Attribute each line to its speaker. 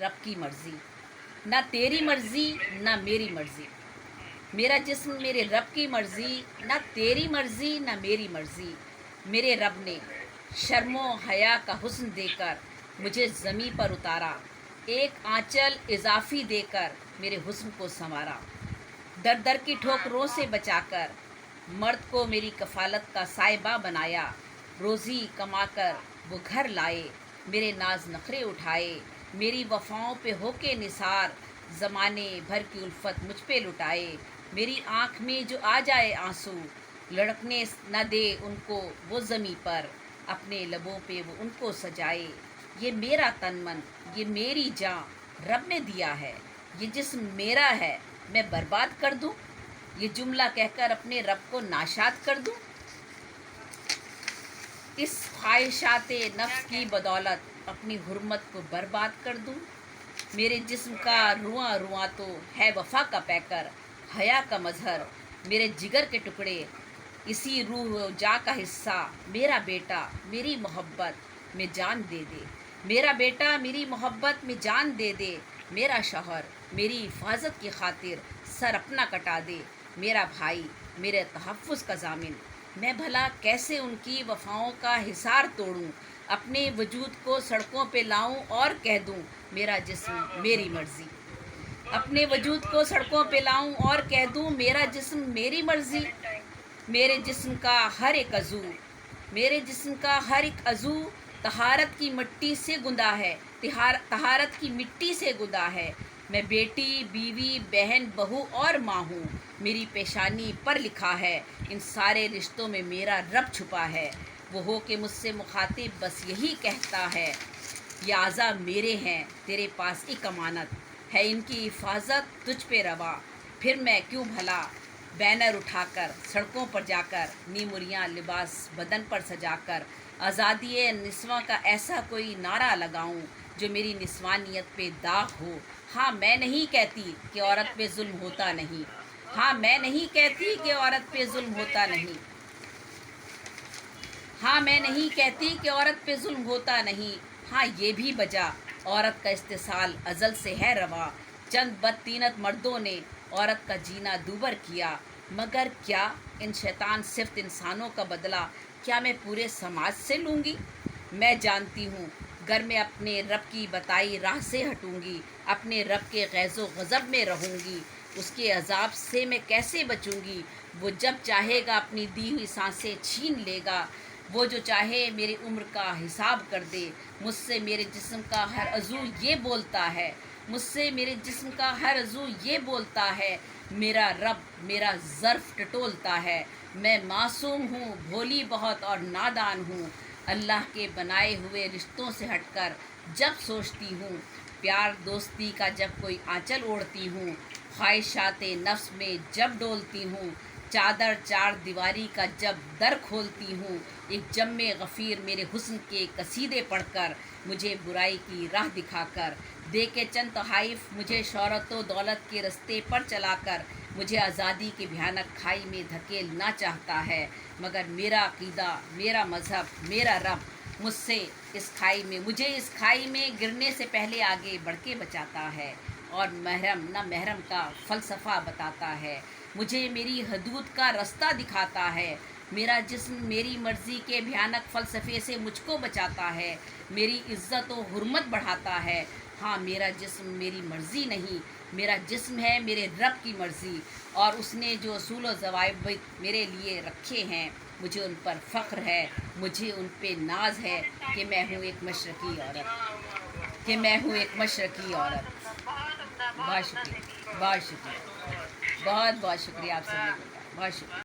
Speaker 1: رب کی مرضی، نہ تیری مرضی نہ میری مرضی۔ میرا جسم میرے رب کی مرضی، نہ تیری مرضی نہ میری مرضی۔ میرے رب نے شرم و حیا کا حسن دے کر مجھے زمیں پر اتارا، ایک آنچل اضافی دے کر میرے حسن کو سنوارا۔ در در کی ٹھوکروں سے بچا کر مرد کو میری کفالت کا صاحبہ بنایا، روزی کما کر وہ گھر لائے، میرے ناز نخرے اٹھائے، میری وفاؤں پہ ہو کے نثار، زمانے بھر کی الفت مجھ پہ لٹائے۔ میری آنکھ میں جو آ جائے آنسو، لڑکنے نہ دے ان کو وہ زمیں پر، اپنے لبوں پہ وہ ان کو سجائے۔ یہ میرا تن من، یہ میری جاں رب نے دیا ہے، یہ جسم میرا ہے میں برباد کر دوں؟ یہ جملہ کہہ کر اپنے رب کو ناشاد کر دوں؟ اس خواہشات نفس کی بدولت اپنی حرمت کو برباد کر دوں؟ میرے جسم کا رواں رواں تو ہے وفا کا پیکر، حیا کا مظہر میرے جگر کے ٹکڑے، اسی روح و جاں کا حصہ میرا بیٹا میری محبت میں جان دے دے، میرا بیٹا میری محبت میں جان دے دے، میرا شوہر میری حفاظت کی خاطر سر اپنا کٹا دے، میرا بھائی میرے تحفظ کا ضامن، میں بھلا کیسے ان کی وفاؤں کا حصار توڑوں، اپنے وجود کو سڑکوں پہ لاؤں اور کہہ دوں میرا جسم میری مرضی۔ اپنے وجود کو سڑکوں پہ لاؤں اور کہہ دوں میرا جسم میری مرضی۔ میرے جسم کا ہر ایک عضو، میرے جسم کا ہر ایک عضو طہارت کی مٹی سے گندا ہے، طہارت کی مٹی سے گندا ہے۔ میں بیٹی، بیوی، بہن، بہو اور ماں ہوں، میری پیشانی پر لکھا ہے، ان سارے رشتوں میں میرا رب چھپا ہے۔ وہ ہو کہ مجھ سے مخاطب بس یہی کہتا ہے، یہ اعضاء میرے ہیں تیرے پاس ایک امانت ہے، ان کی حفاظت تجھ پہ روا۔ پھر میں کیوں بھلا بینر اٹھا کر سڑکوں پر جا کر نیموریاں لباس بدن پر سجا کر آزادی نسواں کا ایسا کوئی نعرہ لگاؤں جو میری نسوانیت پہ داغ ہو۔ ہاں میں نہیں کہتی کہ عورت پہ ظلم ہوتا نہیں، ہاں میں نہیں کہتی کہ عورت پہ ظلم ہوتا نہیں، ہاں میں نہیں کہتی کہ عورت پہ ظلم ہوتا نہیں، ہاں یہ بھی بجا عورت کا استحصال ازل سے ہے روا۔ چند بدطینت مردوں نے عورت کا جینا دوبر کیا، مگر کیا ان شیطان صفت انسانوں کا بدلہ کیا میں پورے سماج سے لوں گی؟ میں جانتی ہوں گر میں اپنے رب کی بتائی راہ سے ہٹوں گی، اپنے رب کے غیظ و غضب میں رہوں گی، اس کے عذاب سے میں کیسے بچوں گی؟ وہ جب چاہے گا اپنی دی ہوئی سانسیں چھین لے گا، وہ جو چاہے میری عمر کا حساب کر دے۔ مجھ سے میرے جسم کا ہر عضو یہ بولتا ہے، مجھ سے میرے جسم کا ہر عضو یہ بولتا ہے، میرا رب میرا ظرف ٹٹولتا ہے۔ میں معصوم ہوں، بھولی بہت اور نادان ہوں، اللہ کے بنائے ہوئے رشتوں سے ہٹ کر جب سوچتی ہوں، پیار دوستی کا جب کوئی آنچل اوڑھتی ہوں، خواہشات نفس میں جب ڈولتی ہوں، چادر چار دیواری کا جب در کھولتی ہوں، ایک جم غفیر میرے حسن کے قصیدے پڑھ کر، مجھے برائی کی راہ دکھا کر، دے کے چند تحائف مجھے شہرت و دولت کے رستے پر چلا کر، مجھے آزادی کے بھیانک کھائی میں دھکیلنا چاہتا ہے، مگر میرا عقیدہ، میرا مذہب، میرا رب مجھے اس کھائی میں گرنے سے پہلے آگے بڑھ کے بچاتا ہے، اور محرم نہ محرم کا فلسفہ بتاتا ہے، مجھے میری حدود کا رستہ دکھاتا ہے، میرا جسم میری مرضی کے بھیانک فلسفے سے مجھ کو بچاتا ہے، میری عزت و حرمت بڑھاتا ہے۔ ہاں میرا جسم میری مرضی نہیں، میرا جسم ہے میرے رب کی مرضی، اور اس نے جو اصول و ضوابط میرے لیے رکھے ہیں مجھے ان پر فخر ہے، مجھے ان پہ ناز ہے کہ میں ہوں ایک مشرقی عورت، کہ میں ہوں ایک مشرقی عورت۔ بہت شکریہ، بہت شکریہ، بہت بہت شکریہ آپ سب لوگوں کا، بہت شکریہ۔